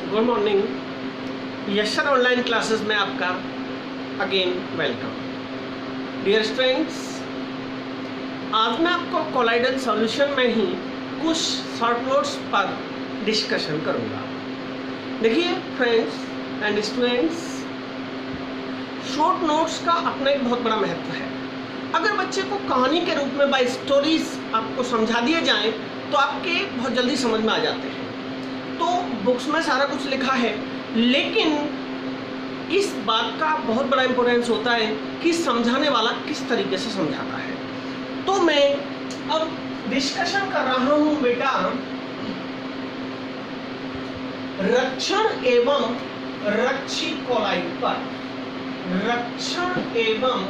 Good morning. यशर online classes में आपका अगेन वेलकम। डियर स्टूडेंट्स, आज मैं आपको कोलाइडल सॉल्यूशन में ही कुछ शॉर्ट नोट्स पर डिस्कशन करूंगा। देखिए friends and students, short notes का अपना एक बहुत बड़ा महत्व है। अगर बच्चे को कहानी के रूप में बाय स्टोरीज आपको समझा दिए जाएं तो आपके बहुत जल्दी समझ में आ जाते हैं। तो बुक्स में सारा कुछ लिखा है, लेकिन इस बात का बहुत बड़ा इंपॉर्टेंस होता है कि समझाने वाला किस तरीके से समझाता है। तो मैं अब डिस्कशन कर रहा हूं बेटा रक्षण एवं रक्षी कोलाइड पर। रक्षण एवं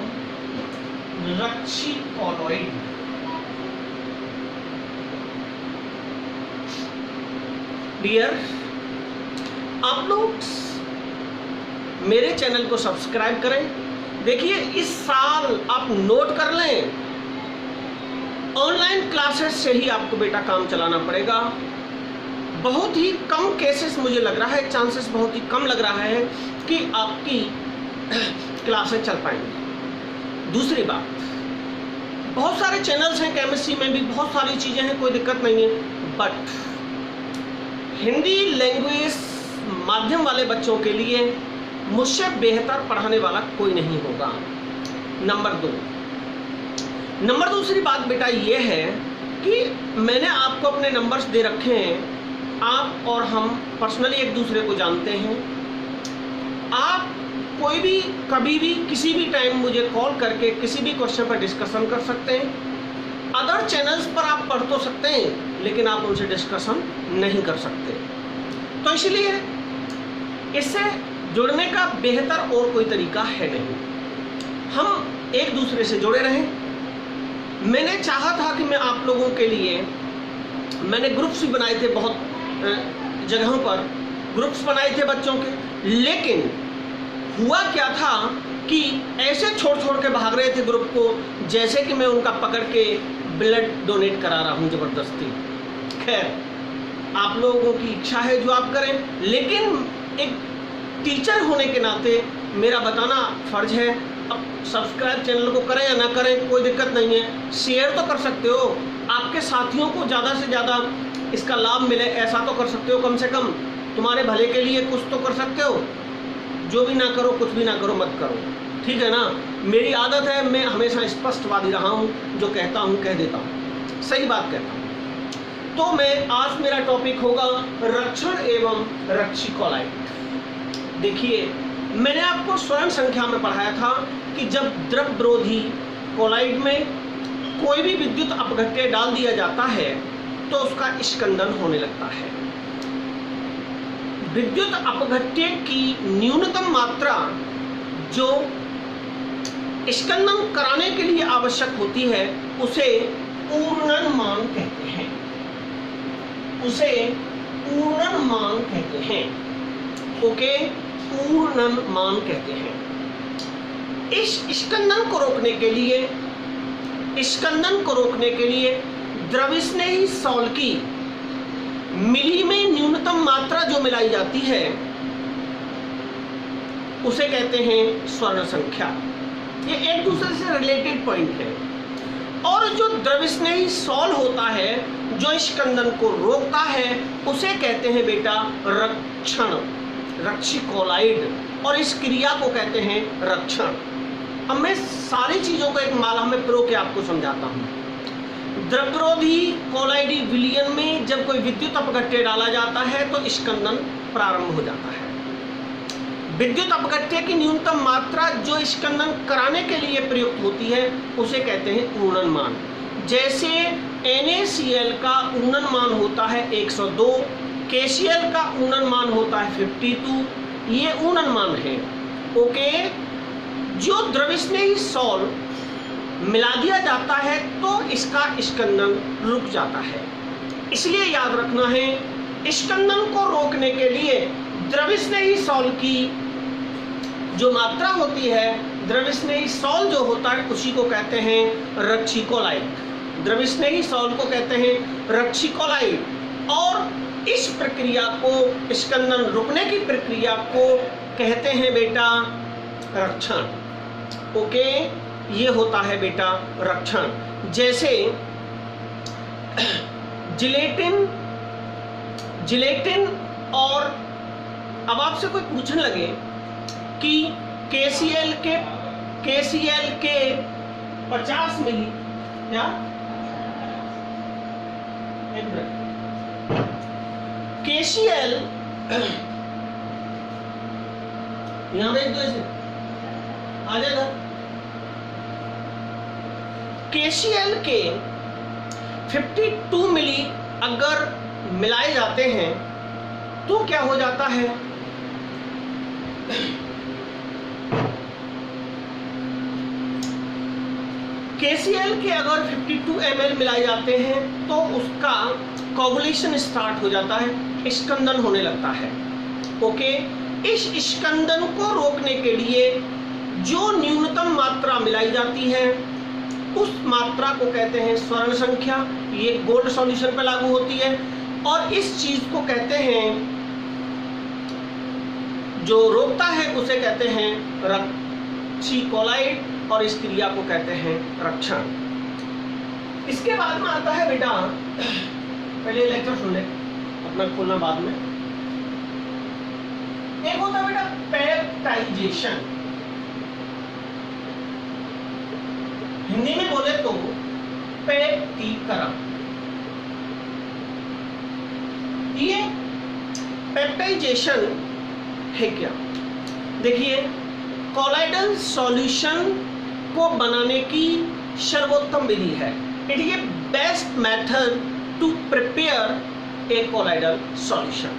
रक्षी कोलाइड। डियर, आप लोग मेरे चैनल को सब्सक्राइब करें। देखिए, इस साल आप नोट कर लें, ऑनलाइन क्लासेस से ही आपको बेटा काम चलाना पड़ेगा। बहुत ही कम केसेस मुझे लग रहा है, चांसेस बहुत ही कम लग रहा है कि आपकी क्लासेस चल पाएंगी। दूसरी बात, बहुत सारे चैनल्स हैं, केमिस्ट्री में भी बहुत सारी चीज़ें हैं, कोई दिक्कत नहीं है, बट हिंदी लैंग्वेज माध्यम वाले बच्चों के लिए मुझसे बेहतर पढ़ाने वाला कोई नहीं होगा। नंबर दूसरी बात बेटा ये है कि मैंने आपको अपने नंबर्स दे रखे हैं। आप और हम पर्सनली एक दूसरे को जानते हैं। आप कोई भी कभी भी किसी भी टाइम मुझे कॉल करके किसी भी क्वेश्चन पर डिस्कशन कर सकते हैं। अदर चैनल्स पर आप पढ़ तो सकते हैं, लेकिन आप उनसे डिस्कशन नहीं कर सकते। तो इसलिए इससे जुड़ने का बेहतर और कोई तरीका है नहीं। हम एक दूसरे से जुड़े रहें। मैंने चाहा था कि मैं आप लोगों के लिए, मैंने ग्रुप्स भी बनाए थे, बहुत जगहों पर ग्रुप्स बनाए थे बच्चों के, लेकिन हुआ क्या था कि ऐसे छोड़ के भाग रहे थे ग्रुप को, जैसे कि मैं उनका पकड़ के ब्लड डोनेट करा रहा हूँ ज़बरदस्ती। खैर, आप लोगों की इच्छा है जो आप करें, लेकिन एक टीचर होने के नाते मेरा बताना फर्ज है। अब सब्सक्राइब चैनल को करें या ना करें कोई दिक्कत नहीं है, शेयर तो कर सकते हो, आपके साथियों को ज़्यादा से ज़्यादा इसका लाभ मिले ऐसा तो कर सकते हो। कम से कम तुम्हारे भले के लिए कुछ तो कर सकते हो। जो भी ना करो, कुछ भी ना करो, मत करो, ठीक है ना। मेरी आदत है, मैं हमेशा स्पष्टवादी रहा हूँ, जो कहता हूँ कह देता हूँ, सही बात कहता हूँ। तो मैं आज मेरा टॉपिक होगा रक्षण एवं रक्षी कोलाइड। देखिए, मैंने आपको स्वयं संख्या में पढ़ाया था कि जब द्रव विरोधी कोलाइड में कोई भी विद्युत अपघट्य डाल दिया जाता है तो उसका स्कंदन होने लगता है। विद्युत अपघट्य की न्यूनतम मात्रा जो स्कंदन कराने के लिए आवश्यक होती है उसे पूर्णन मान कहते हैं। उसे पूर्णन मान कहते हैं। ओके, पूर्णन मान कहते हैं। इस स्कंदन को रोकने के लिए द्रविस्नेही सॉल्ट की मिली में न्यूनतम मात्रा जो मिलाई जाती है उसे कहते हैं स्वर्ण संख्या। ये एक दूसरे से रिलेटेड पॉइंट है। और जो द्रविस्नेही सॉल होता है जो स्कंदन को रोकता है उसे कहते हैं बेटा रक्षण, रक्षी कोलाइड, और इस क्रिया को कहते हैं रक्षण। अब मैं सारी चीजों को एक माला में पिरो के आपको समझाता हूँ। द्रवरोधी कोलाइडी विलयन में जब कोई विद्युत अपघट्य डाला जाता है तो स्कंदन प्रारंभ हो जाता है। विद्युत अपघट्य की न्यूनतम मात्रा जो स्कंदन कराने के लिए प्रयुक्त होती है उसे कहते हैं पूर्णन मान। जैसे NaCl का पूर्णन मान होता है 102, KCl का पूर्णन मान होता है 52, ये पूर्णन मान है। ओके, जो द्रविस्नेही सॉल मिला दिया जाता है तो इसका स्कंदन रुक जाता है। इसलिए याद रखना है, स्कंदन को रोकने के लिए द्रविस्नेही सॉल की जो मात्रा होती है, द्रविस्नेही सॉल जो होता है उसी को कहते हैं रक्षी कोलाइड। द्रविस्नेही सॉल को कहते हैं रक्षी कोलाइड। और इस प्रक्रिया को, स्कंदन रुकने की प्रक्रिया को कहते हैं बेटा रक्षण। ओके, ये होता है बेटा रक्षण। जैसे जिलेटिन और अब आपसे कोई पूछने लगे कि KCl के 50 मिली क्या, KCl यहां भेज दो, इसे आ जाएगा। KCl के 52 मिली अगर मिलाए जाते हैं तो क्या हो जाता है, KCl के अगर 52 ml मिलाए जाते हैं तो उसका कोगुलेशन स्टार्ट हो जाता है, स्कंदन होने लगता है। ओके, इस स्कंदन को रोकने के लिए जो न्यूनतम मात्रा मिलाई जाती है उस मात्रा को कहते हैं स्वर्ण संख्या। ये गोल्ड सॉल्यूशन पे लागू होती है। और इस चीज को कहते हैं, जो रोकता है उसे कहते हैं रक्सीकोलाइड और इस क्रिया को कहते हैं रक्षण। इसके बाद में आता है बेटा, पहले लेक्चर सुन ले, अपना खोलना बाद में। एक होता है बेटा पेप्टाइजेशन, हिंदी में बोले तो पेप्टीकरण। ये पेप्टाइजेशन है क्या, देखिए कोलाइडल सॉल्यूशन को बनाने की सर्वोत्तम विधि है। It is best method to prepare a colloidal solution.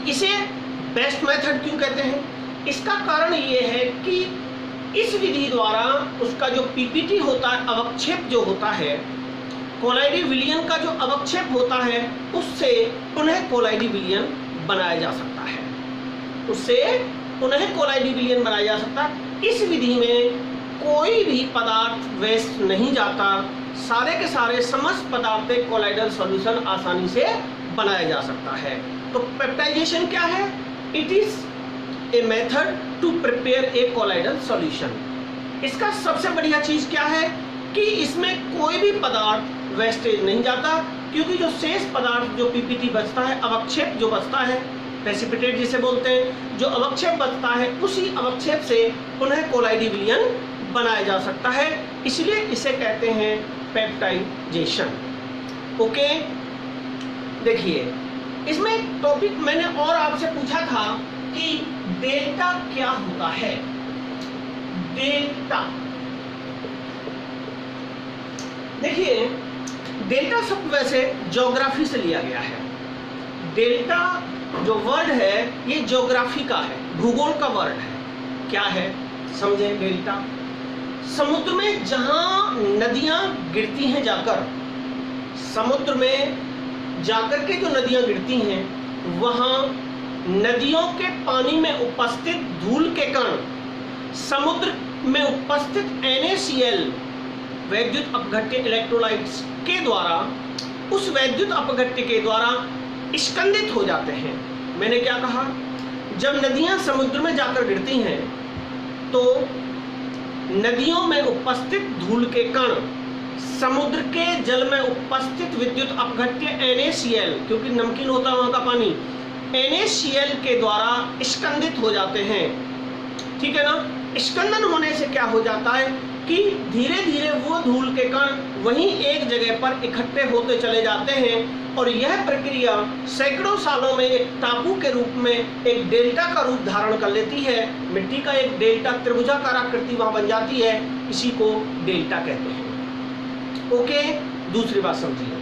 इसे बेस्ट मेथड क्यों कहते हैं, इसका कारण ये है कि इस विधि द्वारा उसका जो पीपीटी होता है, अवक्षेप जो होता है, कोलाइडी विलयन का जो अवक्षेप होता है, उससे पुनः कोलाइडी विलयन बनाया जा सकता है, उससे पुनः कोलाइडी विलयन बनाया जा सकता है। इस विधि में कोई भी पदार्थ वेस्ट नहीं जाता, सारे के सारे समस्त पदार्थ कोलाइडल सॉल्यूशन आसानी से बनाया जा सकता है। तो पेप्टाइजेशन क्या है, it is a method to prepare a colloidal solution. इसका सबसे बढ़िया चीज क्या है कि इसमें कोई भी पदार्थ वेस्टेज नहीं जाता, क्योंकि जो शेष पदार्थ जो पीपीटी बचता है, अवक्षेप जो बचता है, प्रेसिपिटेट जिसे बोलते हैं, जो अवक्षेप बचता है उसी अवक्षेप से पुनः कोलाइडी विलयन बनाया जा सकता है, इसलिए इसे कहते हैं पेप्टाइजेशन। ओके, देखिए इसमें एक टॉपिक मैंने और आपसे पूछा था कि डेल्टा क्या होता है। डेल्टा, देखिए डेल्टा शब्द वैसे ज्योग्राफी से लिया गया है। डेल्टा जो वर्ड है ये ज्योग्राफी का है, भूगोल का वर्ड है। क्या है समझे, डेल्टा समुद्र में जहां नदियां गिरती हैं, जाकर समुद्र में जाकर के जो नदियां गिरती हैं, वहां नदियों के पानी में उपस्थित धूल के कण समुद्र में उपस्थित NaCl वैद्युत अपघट्य इलेक्ट्रोलाइट्स के द्वारा, उस वैद्युत अपघट्य के द्वारा स्कंदित हो जाते हैं। मैंने क्या कहा, जब नदियां समुद्र में जाकर गिरती हैं तो नदियों में उपस्थित धूल के कण समुद्र के जल में उपस्थित विद्युत अपघट्य NaCl, क्योंकि नमकीन होता है वहां का पानी, NaCl के द्वारा स्कंदित हो जाते हैं। ठीक है ना। स्कंदन होने से क्या हो जाता है कि धीरे धीरे वो धूल के कण वहीं एक जगह पर इकट्ठे होते चले जाते हैं, और यह प्रक्रिया सैकड़ों सालों में एक टापू के रूप में एक डेल्टा का रूप धारण कर लेती है। मिट्टी का एक डेल्टा त्रिभुजाकार आकृति वहां बन जाती है, इसी को डेल्टा कहते हैं। ओके, दूसरी बात समझिए,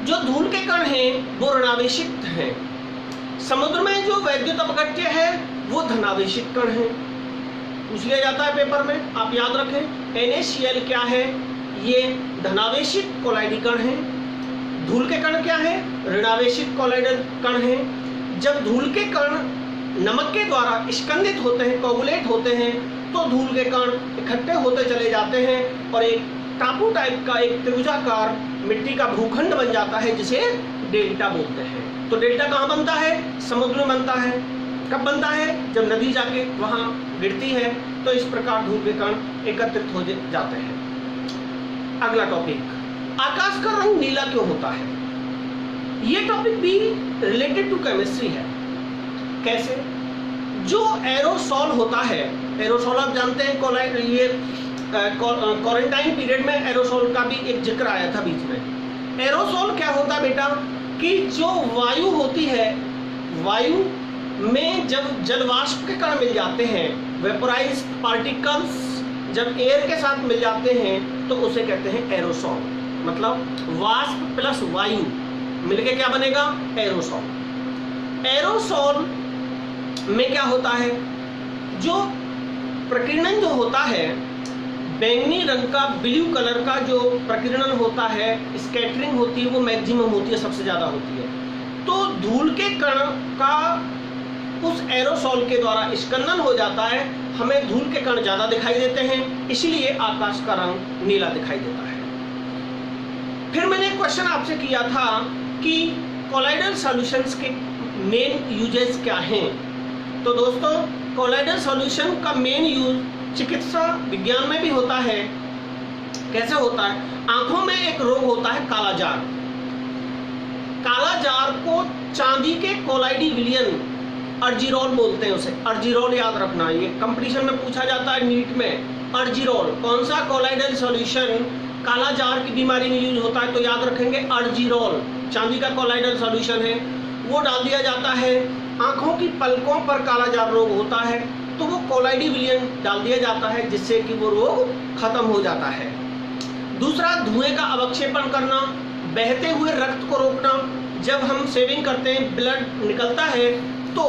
जो धूल के कण हैं वो ऋणावेशित हैं। समुद्र में जो वैद्युत अपघट्य है वो धनावेशित कण है। पूछ लिया जाता है पेपर में, आप याद रखें। NaCl क्या है, ये धनावेशित कोलाइडी कण है। धूल के कण क्या है, ऋणावेशित कोलाइडल कण है। जब धूल के कण नमक के द्वारा स्कंदित होते हैं, कोगुलेट होते हैं, तो धूल के कण इकट्ठे होते चले जाते हैं और एक टापू टाइप का एक त्रिभुजाकार मिट्टी का भूखंड बन जाता है, जिसे डेल्टा बोलते हैं। तो डेल्टा कहाँ बनता है? समुद्र में बनता है। कब बनता है? जब नदी जाके वहाँ गिरती है। तो इस प्रकार धूल के कण एकत्रित हो जाते हैं। अगला टॉपिक, आकाश का रंग नीला क्यों होता है? ये टॉपिक भी रिलेटेड टू केमिस्ट्री है। कैसे? जो एरोसॉल होता है, एरोसॉल आप जानते हैं, ये क्वारंटाइन पीरियड में एरोसॉल का भी एक जिक्र आया था बीच में। एरोसॉल क्या होता है बेटा कि जो वायु होती है, वायु में जब जलवाष्प के कण मिल जाते हैं, वेपोराइज्ड पार्टिकल्स जब एयर के साथ मिल जाते हैं तो उसे कहते हैं एरोसॉल। मतलब वाष्प प्लस वायु मिलके क्या बनेगा? एरोसॉल। एरोसॉल में क्या होता है? जो प्रकीर्णन जो होता है, बैंगनी रंग का, ब्लू कलर का जो प्रकीर्णन होता है, स्कैटरिंग होती है, वो मैक्सिमम होती है, सबसे ज़्यादा होती है। तो धूल के कण का उस एरोसॉल के द्वारा स्कंदन हो जाता है, हमें धूल के कण ज़्यादा दिखाई देते हैं, इसलिए आकाश का रंग नीला दिखाई देता है। फिर मैंने एक क्वेश्चन आपसे किया था कि कोलाइडल सॉल्यूशंस के मेन यूजेस क्या हैं। तो दोस्तों, कोलाइडल सॉल्यूशन का मेन यूज चिकित्सा विज्ञान में भी होता है। कैसे होता है? आंखों में एक रोग होता है कालाजार। कालाजार को चांदी के कोलाइडी विलियन, अर्जिरोल बोलते हैं उसे। अर्जिरोल याद रखना, ये कंपटीशन में पूछा जाता है नीट में। अर्जिरोल कौन सा कोलाइडल सॉल्यूशन कालाजार की बीमारी में यूज होता है? तो याद रखेंगे अर्जिरोल, चांदी का कोलाइडल सॉल्यूशन है, वो डाल दिया जाता है। आंखों की पलकों पर कालाजार रोग होता है तो वो कोलाइडी विलियन डाल दिया जाता है, जिससे कि वो रोग खत्म हो जाता है। दूसरा, धुएं का अवक्षेपण करना, बहते हुए रक्त को रोकना। जब हम सेविंग करते हैं, ब्लड निकलता है, तो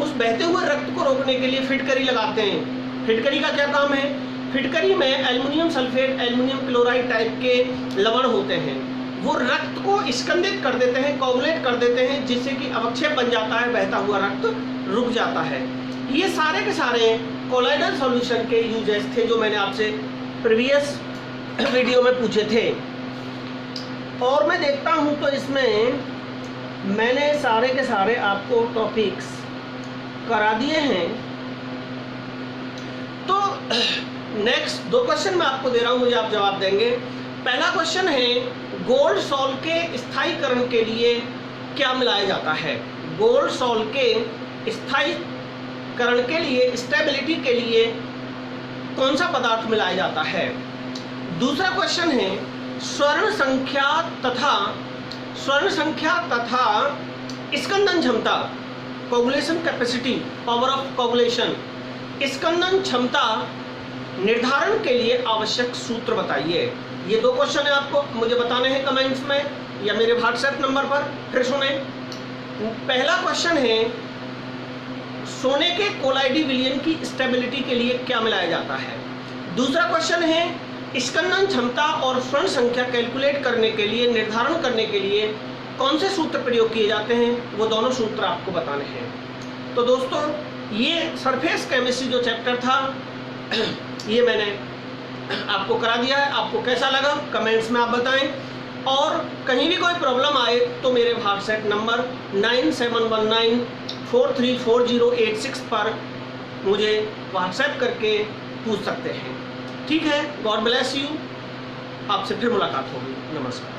उस बहते हुए रक्त को रोकने के लिए फिटकरी लगाते हैं। फिटकरी का क्या काम है? फिटकरी में aluminium sulphate, aluminium chloride type के लवण होते हैं, वो रक्त को स्कंदित कर देते हैं, कोगुलेट कर देते हैं, जिससे कि अवक्षेप बन जाता है, बहता हुआ रक्त रुक जाता है। ये सारे के सारे कोलाइडल सॉल्यूशन के यूजेस थे जो मैंने आपसे प्रीवियस वीडियो में पूछे थे। और मैं देखता हूं तो इसमें मैंने सारे के सारे आपको टॉपिक्स करा दिए हैं। तो नेक्स्ट 2 क्वेश्चन मैं आपको दे रहा हूं, मुझे आप जवाब देंगे। पहला क्वेश्चन है, गोल्ड सॉल्ट के स्थायीकरण के लिए क्या मिलाया जाता है? गोल्ड सॉल्ट के स्थायीकरण के लिए, स्टेबिलिटी के लिए कौन सा पदार्थ मिलाया जाता है? दूसरा क्वेश्चन है, स्वर्ण संख्या तथा स्कंदन क्षमता, coagulation capacity, power of coagulation, स्कंदन क्षमता निर्धारण के लिए आवश्यक सूत्र बताइए। ये 2 क्वेश्चन है, आपको मुझे बताने हैं कमेंट्स में या मेरे व्हाट्सएप नंबर पर। फिर सुने। पहला क्वेश्चन है, सोने के कोलाइडी विलियन की स्टेबिलिटी के लिए क्या मिलाया जाता है? दूसरा क्वेश्चन है, स्कंदन क्षमता और स्वर्ण संख्या कैलकुलेट करने के लिए, निर्धारण करने के लिए कौन से सूत्र प्रयोग किए जाते हैं? वो दोनों सूत्र आपको बताने हैं। तो दोस्तों, ये सरफेस केमिस्ट्री जो चैप्टर था ये मैंने आपको करा दिया है। आपको कैसा लगा कमेंट्स में आप बताएं, और कहीं भी कोई प्रॉब्लम आए तो मेरे व्हाट्सएप नंबर 9719434086 पर मुझे व्हाट्सएप करके पूछ सकते हैं। ठीक है, गॉड ब्लेस यू। आपसे फिर मुलाकात होगी। नमस्कार।